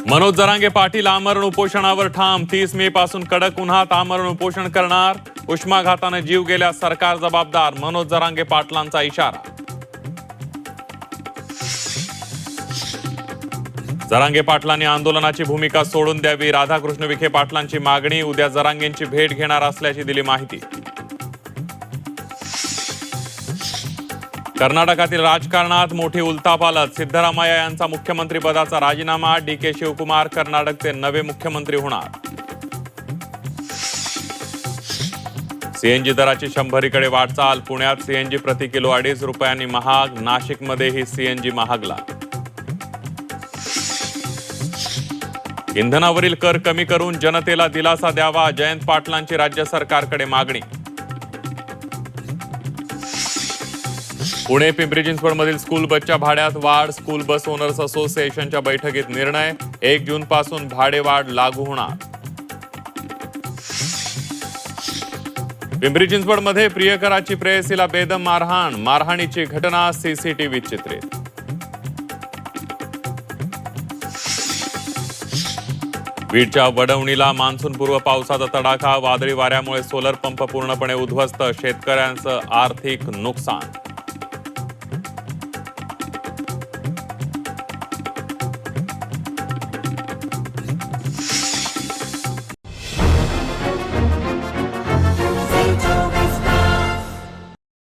मनोज जरांगे पाटील आमरण उपोषणावर ठाम. 30 मे पासून कडक उन्हात आमरण उपोषण करणार. उष्माघाताने जीव गेल्यास सरकार जबाबदार. मनोज जरांगे पाटलांचा इशारा. जरांगे पाटलांनी आंदोलनाची भूमिका सोडून द्यावी. राधाकृष्ण विखे पाटलांची मागणी. उद्या जरांगेंची भेट घेणार असल्याची दिली माहिती. कर्नाटकातील राजकारणात मोठी उलथापालथ. सिद्धरामय्या यांचा मुख्यमंत्रीपदाचा राजीनामा. डी.के. शिवकुमार कर्नाटकचे नवे मुख्यमंत्री होणार. सीएनजी दराची 100कडे वाटचाल. पुण्यात सीएनजी प्रति किलो 2.5 रुपयांनी महाग. नाशिकमध्येही सीएनजी महागला. इंधनावरील कर कमी करून जनतेला दिलासा द्यावा. जयंत पाटलांची राज्य सरकारकडे मागणी. पुणे पिंपरी चिंचवडमधील स्कूल बसच्या भाड्यात वाढ. स्कूल बस ओनर्स असोसिएशनच्या बैठकीत निर्णय. 1 जून पासून भाडेवाढ लागू होणार. पिंपरी चिंचवडमध्ये प्रियकराची प्रेयसीला बेदम मारहाण. मारहाणीची घटना सीसीटीव्हीत चित्रित. बीडच्या वडवणीला मान्सूनपूर्व पावसाचा तडाखा. वादळी वाऱ्यामुळे सोलर पंप पूर्णपणे उद्ध्वस्त. शेतकऱ्यांचं आर्थिक नुकसान.